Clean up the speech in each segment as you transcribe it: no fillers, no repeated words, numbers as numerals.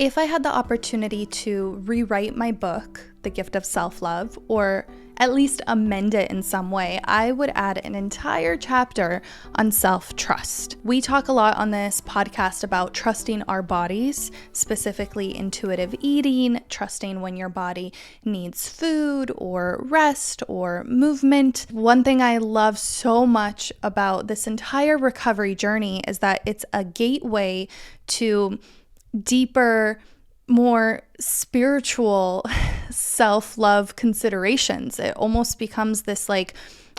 If I had the opportunity to rewrite my book, The Gift of Self-Love, or at least amend it in some way, I would add an entire chapter on self-trust. We talk a lot on this podcast about trusting our bodies, specifically intuitive eating, trusting when your body needs food or rest or movement. One thing I love so much about this entire recovery journey is that it's a gateway to deeper, more spiritual self-love considerations. It almost becomes this like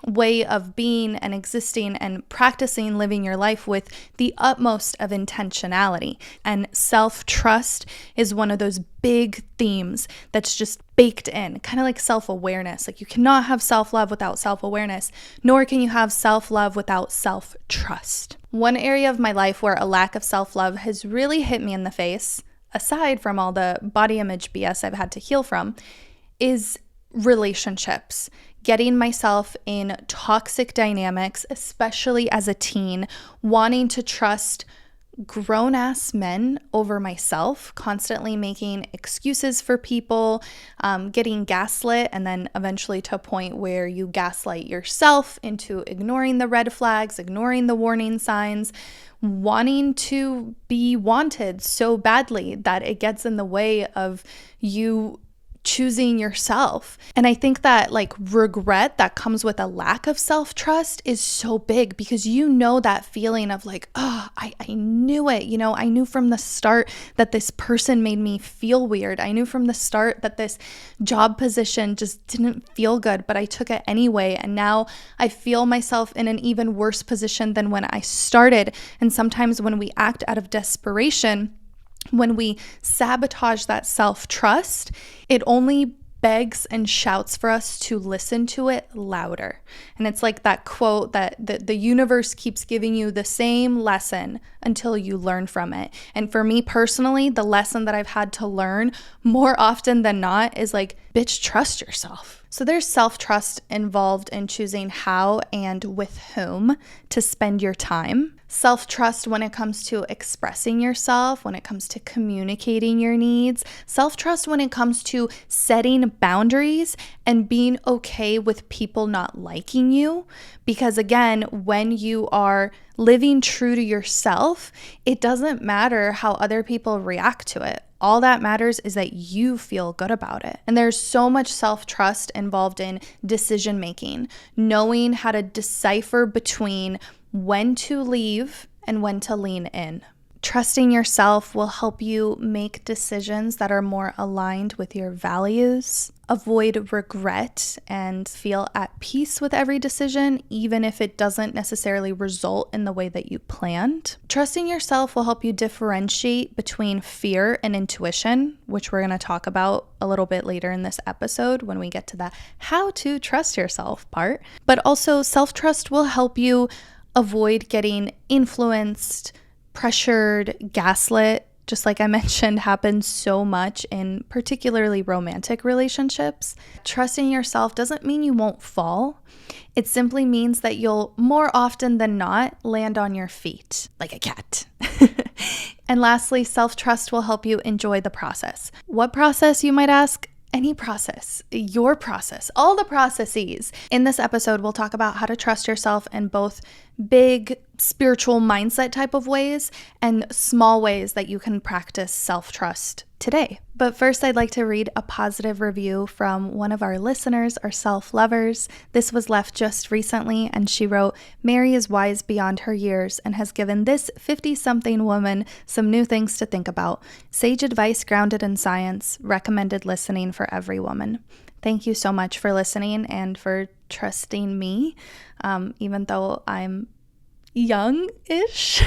way of being and existing and practicing living your life with the utmost of intentionality. And self-trust is one of those big themes that's just baked in, kind of like self-awareness. Like you cannot have self-love without self-awareness, nor can you have self-love without self-trust. One area of my life where a lack of self-love has really hit me in the face, aside from all the body image BS I've had to heal from, is relationships. Getting myself in toxic dynamics, especially as a teen, wanting to trust grown-ass men over myself, constantly making excuses for people, getting gaslit, and then eventually to a point where you gaslight yourself into ignoring the red flags, ignoring the warning signs, wanting to be wanted so badly that it gets in the way of you choosing yourself. And I think that like regret that comes with a lack of self-trust is so big, because you know that feeling of like, oh, I knew it. You know, I knew from the start that this person made me feel weird. I knew from the start that this job position just didn't feel good, but I took it anyway. And now I feel myself in an even worse position than when I started. And sometimes when we act out of desperation, when we sabotage that self-trust, it only begs and shouts for us to listen to it louder. And it's like that quote that the universe keeps giving you the same lesson until you learn from it. And for me personally, the lesson that I've had to learn more often than not is like, bitch, trust yourself. So there's self-trust involved in choosing how and with whom to spend your time. Self-trust when it comes to expressing yourself, when it comes to communicating your needs. Self-trust when it comes to setting boundaries and being okay with people not liking you. Because again, when you are living true to yourself, it doesn't matter how other people react to it. All that matters is that you feel good about it. And there's so much self-trust involved in decision making, knowing how to decipher between when to leave and when to lean in. Trusting yourself will help you make decisions that are more aligned with your values, avoid regret, and feel at peace with every decision, even if it doesn't necessarily result in the way that you planned. Trusting yourself will help you differentiate between fear and intuition, which we're going to talk about a little bit later in this episode when we get to the how to trust yourself part. But also, self-trust will help you avoid getting influenced, pressured, gaslit, just like I mentioned, happens so much in particularly romantic relationships. Trusting yourself doesn't mean you won't fall. It simply means that you'll more often than not land on your feet like a cat. And lastly, self-trust will help you enjoy the process. What process, you might ask? Any process, your process, all the processes. In this episode, we'll talk about how to trust yourself in both big spiritual mindset type of ways and small ways that you can practice self-trust today. But first, I'd like to read a positive review from one of our listeners, our self-lovers. This was left just recently, and she wrote, "Mary is wise beyond her years and has given this 50-something woman some new things to think about. Sage advice grounded in science, recommended listening for every woman." Thank you so much for listening and for trusting me, even though I'm young-ish.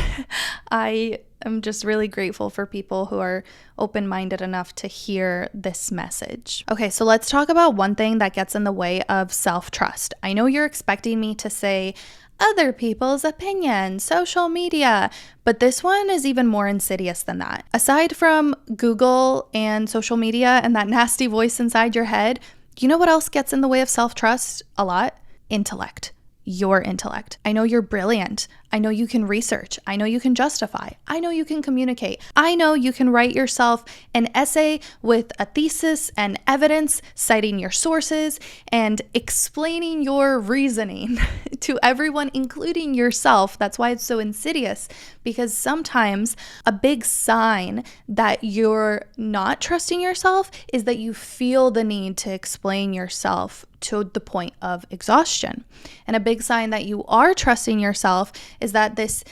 I am just really grateful for people who are open-minded enough to hear this message. Okay, so let's talk about one thing that gets in the way of self-trust. I know you're expecting me to say other people's opinions, social media, but this one is even more insidious than that. Aside from Google and social media and that nasty voice inside your head, you know what else gets in the way of self-trust a lot? Intellect. Your intellect. I know you're brilliant. I know you can research. I know you can justify. I know you can communicate. I know you can write yourself an essay with a thesis and evidence, citing your sources and explaining your reasoning to everyone, including yourself. That's why it's so insidious, because sometimes a big sign that you're not trusting yourself is that you feel the need to explain yourself to the point of exhaustion. And a big sign that you are trusting yourself is that this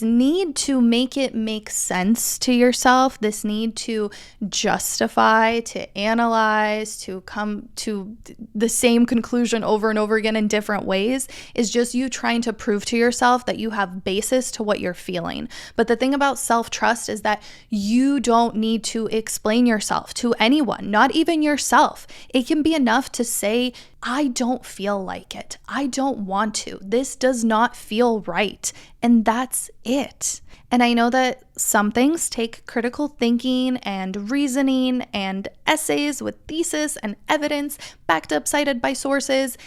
need to make it make sense to yourself, this need to justify, to analyze, to come to the same conclusion over and over again in different ways, is just you trying to prove to yourself that you have basis to what you're feeling. But the thing about self-trust is that you don't need to explain yourself to anyone, not even yourself. It can be enough to say, I don't feel like it. I don't want to. This does not feel right. And that's it. And I know that some things take critical thinking and reasoning and essays with thesis and evidence backed up, cited by sources.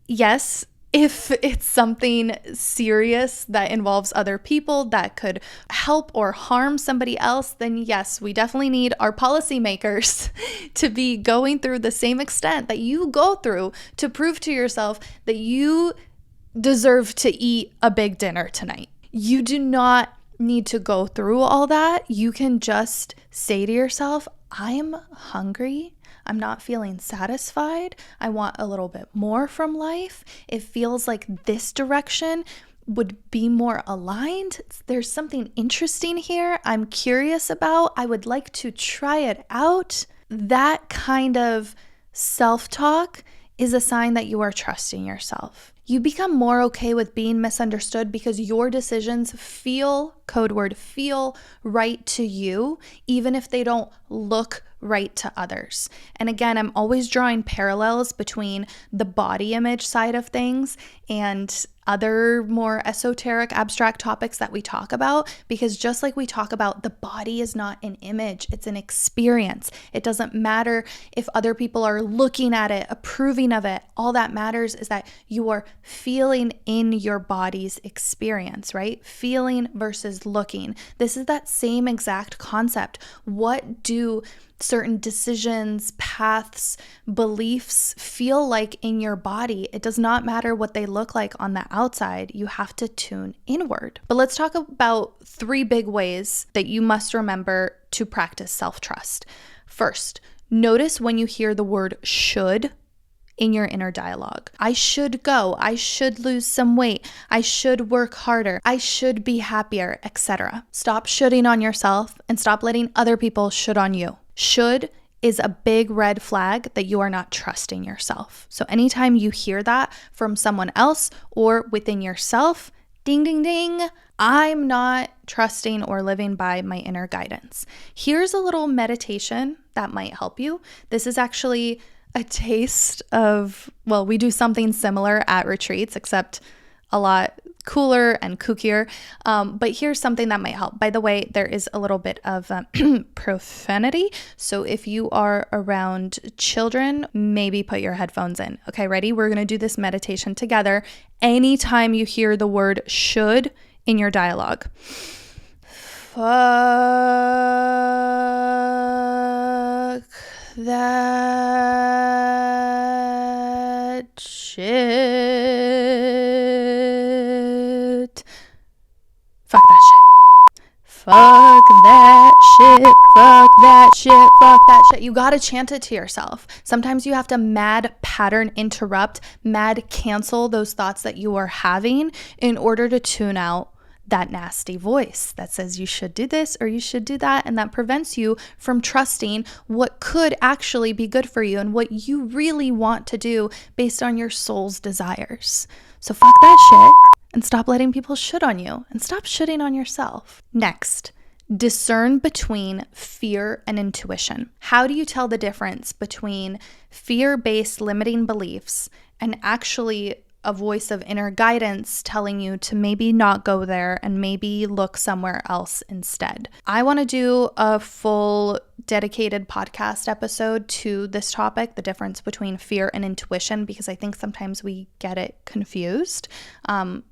Yes, if it's something serious that involves other people that could help or harm somebody else, then yes, we definitely need our policymakers to be going through the same extent that you go through to prove to yourself that you deserve to eat a big dinner tonight. You do not need to go through all that. You can just say to yourself, I'm hungry. I'm not feeling satisfied. I want a little bit more from life. It feels like this direction would be more aligned. There's something interesting here I'm curious about. I would like to try it out. That kind of self-talk is a sign that you are trusting yourself. You become more okay with being misunderstood because your decisions feel, code word, feel right to you, even if they don't look right to others. And again, I'm always drawing parallels between the body image side of things and other more esoteric, abstract topics that we talk about, because just like we talk about, the body is not an image, it's an experience. It doesn't matter if other people are looking at it, approving of it. All that matters is that you are feeling in your body's experience, right? Feeling versus looking. This is that same exact concept. What do certain decisions, paths, beliefs feel like in your body? It does not matter what they look like on the outside. You have to tune inward. But let's talk about 3 big ways that you must remember to practice self-trust. First, notice when you hear the word should in your inner dialogue. I should go. I should lose some weight. I should work harder. I should be happier, etc. Stop shoulding on yourself and stop letting other people should on you. Should is a big red flag that you are not trusting yourself. So anytime you hear that from someone else or within yourself, ding, ding, ding, I'm not trusting or living by my inner guidance. Here's a little meditation that might help you. This is actually a taste of, well, we do something similar at retreats, except a lot cooler and kookier. But here's something that might help. By the way, there is a little bit of profanity. So if you are around children, maybe put your headphones in. Okay, ready? We're going to do this meditation together. Anytime you hear the word should in your dialogue. Fuck that shit. Fuck that shit. Fuck that shit. Fuck that shit. Fuck that shit. You gotta chant it to yourself. Sometimes you have to mad pattern interrupt, mad cancel those thoughts that you are having in order to tune out that nasty voice that says you should do this or you should do that, and that prevents you from trusting what could actually be good for you and what you really want to do based on your soul's desires. So fuck that shit and stop letting people should on you and stop shitting on yourself. Next, discern between fear and intuition. How do you tell the difference between fear-based limiting beliefs and actually a voice of inner guidance telling you to maybe not go there and maybe look somewhere else instead? I want to do a full dedicated podcast episode to this topic, the difference between fear and intuition, because I think sometimes we get it confused,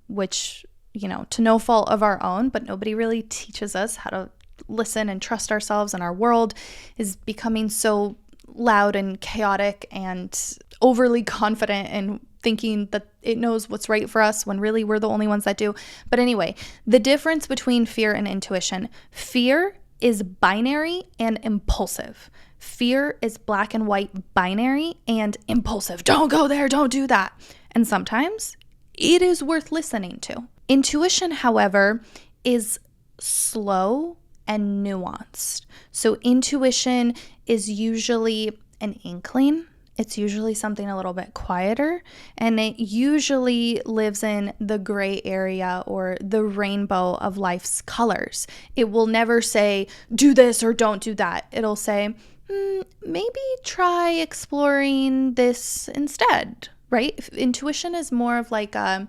which to no fault of our own, but nobody really teaches us how to listen and trust ourselves. And our world is becoming so loud and chaotic and overly confident and thinking that it knows what's right for us when really we're the only ones that do. But anyway, the difference between fear and intuition. Fear is binary and impulsive. Fear is black and white, binary and impulsive. Don't go there, don't do that. And sometimes it is worth listening to. Intuition, however, is slow and nuanced. So intuition is usually an inkling. It's usually something a little bit quieter, and it usually lives in the gray area or the rainbow of life's colors. It will never say, do this or don't do that. It'll say, maybe try exploring this instead, right? Intuition is more of like, I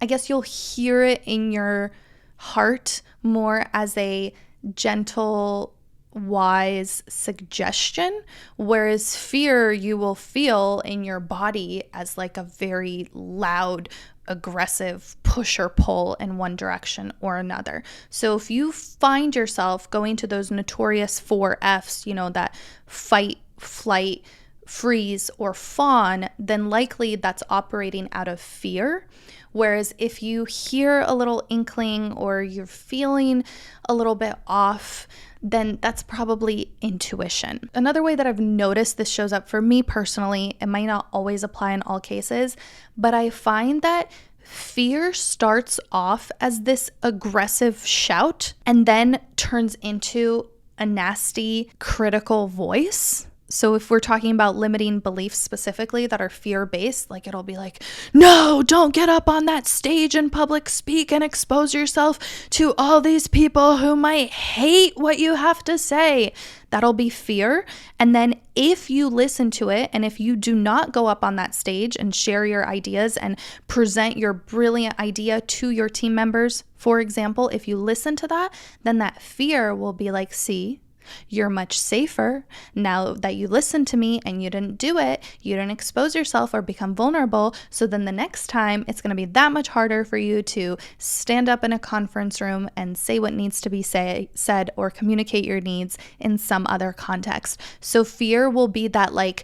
guess you'll hear it in your heart more as a gentle, wise suggestion, whereas fear you will feel in your body as like a very loud, aggressive push or pull in one direction or another. So if you find yourself going to those notorious 4 Fs, that fight, flight, freeze, or fawn, then likely that's operating out of fear. Whereas if you hear a little inkling or you're feeling a little bit off, then that's probably intuition. Another way that I've noticed this shows up for me personally, it might not always apply in all cases, but I find that fear starts off as this aggressive shout and then turns into a nasty, critical voice. So if we're talking about limiting beliefs specifically that are fear-based, like it'll be like, no, don't get up on that stage in public, speak and expose yourself to all these people who might hate what you have to say. That'll be fear. And then if you listen to it, and if you do not go up on that stage and share your ideas and present your brilliant idea to your team members, for example, if you listen to that, then that fear will be like, see, you're much safer now that you listened to me and you didn't do it. You didn't expose yourself or become vulnerable. So then the next time it's going to be that much harder for you to stand up in a conference room and say what needs to be said or communicate your needs in some other context. So fear will be that like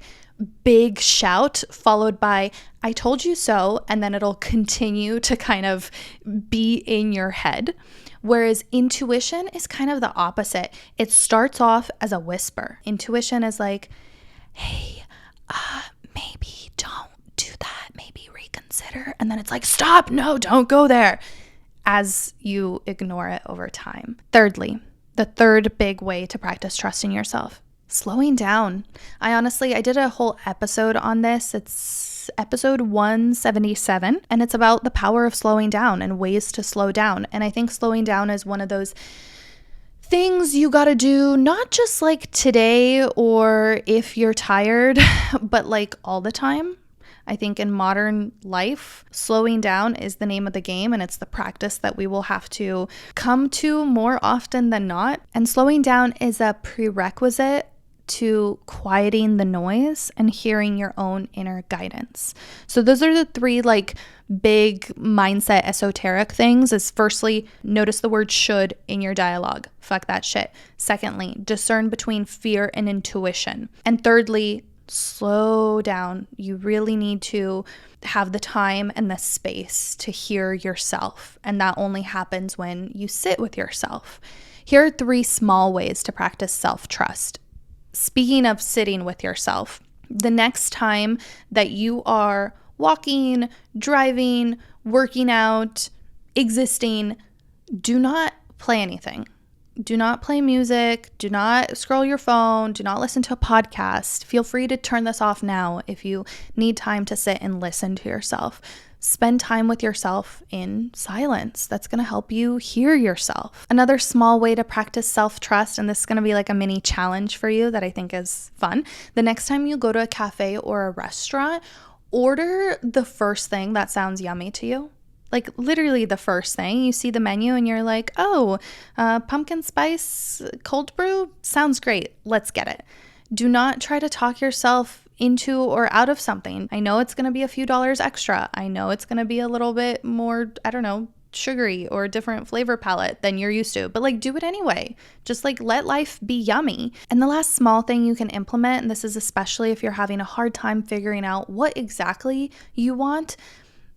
big shout followed by, I told you so. And then it'll continue to kind of be in your head. Whereas intuition is kind of the opposite. It starts off as a whisper. Intuition is like, hey, maybe don't do that. Maybe reconsider. And then it's like, stop, no, don't go there, as you ignore it over time. Thirdly, the third big way to practice trusting yourself, slowing down. I did a whole episode on this. It's episode 177, and it's about the power of slowing down and ways to slow down. And I think slowing down is one of those things you got to do, not just like today or if you're tired, but like all the time. I think in modern life, slowing down is the name of the game, and it's the practice that we will have to come to more often than not. And slowing down is a prerequisite to quieting the noise and hearing your own inner guidance. So those are the 3 like big mindset esoteric things. Is firstly, notice the word should in your dialogue. Fuck that shit. Secondly, discern between fear and intuition. And thirdly, slow down. You really need to have the time and the space to hear yourself. And that only happens when you sit with yourself. Here are 3 small ways to practice self-trust. Speaking of sitting with yourself, the next time that you are walking, driving, working out, existing, do not play anything. Do not play music. Do not scroll your phone. Do not listen to a podcast. Feel free to turn this off now if you need time to sit and listen to yourself. Spend time with yourself in silence. That's going to help you hear yourself. Another small way to practice self-trust, and this is going to be like a mini challenge for you that I think is fun. The next time you go to a cafe or a restaurant, order the first thing that sounds yummy to you. Like literally the first thing. You see the menu and you're like, oh, pumpkin spice cold brew sounds great. Let's get it. Do not try to talk yourself into or out of something. I know it's going to be a few dollars extra. I know it's going to be a little bit more, sugary or a different flavor palette than you're used to, but like do it anyway. Just like let life be yummy. And the last small thing you can implement, and this is especially if you're having a hard time figuring out what exactly you want,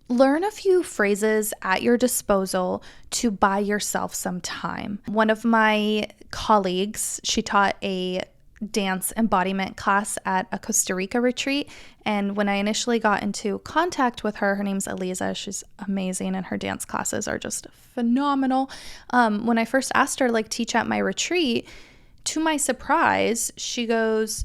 learn a few phrases at your disposal to buy yourself some time. One of my colleagues, she taught a dance embodiment class at a Costa Rica retreat. And when I initially got into contact with her, her name's Eliza. She's amazing and her dance classes are just phenomenal. When I first asked her, like, teach at my retreat, to my surprise, she goes,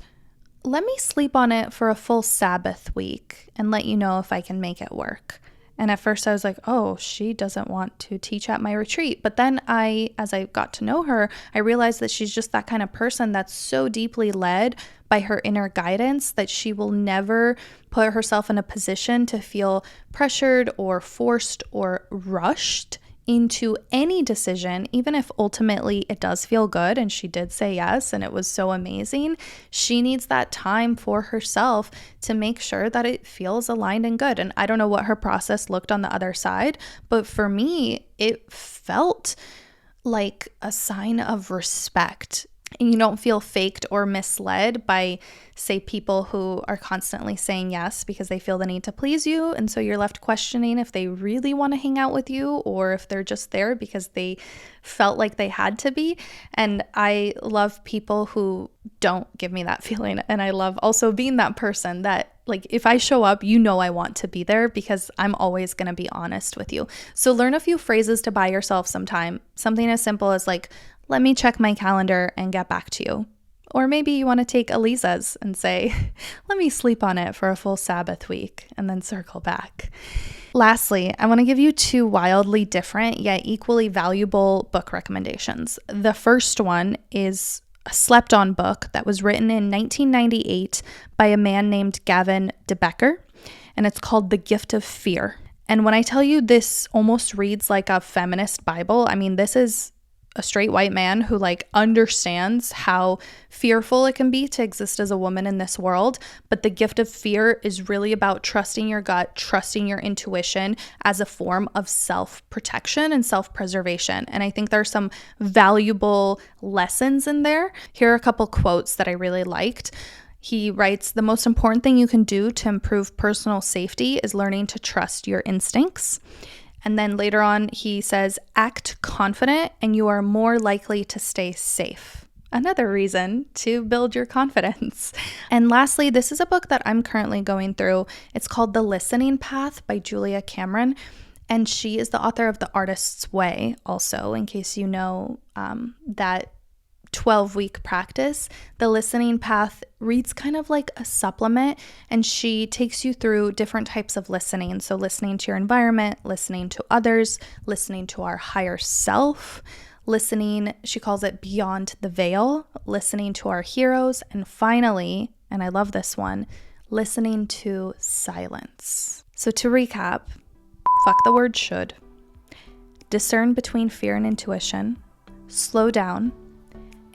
let me sleep on it for a full Sabbath week and let you know if I can make it work. And at first I was like, oh, she doesn't want to teach at my retreat. But then as I got to know her, I realized that she's just that kind of person that's so deeply led by her inner guidance that she will never put herself in a position to feel pressured or forced or rushed into any decision, even if ultimately it does feel good. And she did say yes, and it was so amazing. She needs that time for herself to make sure that it feels aligned and good. And I don't know what her process looked on the other side, but for me, it felt like a sign of respect. And you don't feel faked or misled by, say, people who are constantly saying yes because they feel the need to please you. And so you're left questioning if they really want to hang out with you or if they're just there because they felt like they had to be. And I love people who don't give me that feeling. And I love also being that person that, like, if I show up, you know I want to be there because I'm always going to be honest with you. So learn a few phrases to buy yourself some time. Something as simple as like, let me check my calendar and get back to you. Or maybe you want to take Eliza's and say, let me sleep on it for a full Sabbath week and then circle back. Lastly, I want to give you two wildly different yet equally valuable book recommendations. The first one is a slept-on book that was written in 1998 by a man named Gavin de Becker, and it's called The Gift of Fear. And when I tell you this almost reads like a feminist Bible, I mean, this is a straight white man who like understands how fearful it can be to exist as a woman in this world. But the gift of fear is really about trusting your gut, trusting your intuition as a form of self-protection and self-preservation. And I think there's some valuable lessons in there. Here are a couple quotes that I really liked. He writes, the most important thing you can do to improve personal safety is learning to trust your instincts. And then later on, he says, act confident and you are more likely to stay safe. Another reason to build your confidence. And lastly, this is a book that I'm currently going through. It's called The Listening Path by Julia Cameron. And she is the author of The Artist's Way also, in case you know that 12-week practice. The Listening Path reads kind of like a supplement, and she takes you through different types of listening. So listening to your environment, listening to others, listening to our higher self, listening, she calls it beyond the veil, listening to our heroes, and finally, and I love this one, listening to silence. So to recap, fuck the word should, discern between fear and intuition, slow down,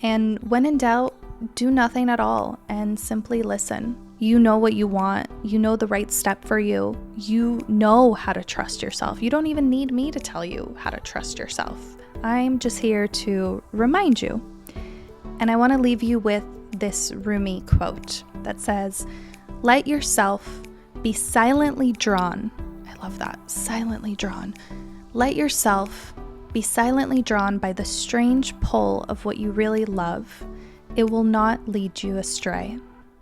and when in doubt, do nothing at all and simply listen. You know what you want. You know the right step for you. You know how to trust yourself. You don't even need me to tell you how to trust yourself. I'm just here to remind you. And I want to leave you with this Rumi quote that says, let yourself be silently drawn. I love that. Silently drawn. Let yourself be silently drawn by the strange pull of what you really love. It will not lead you astray.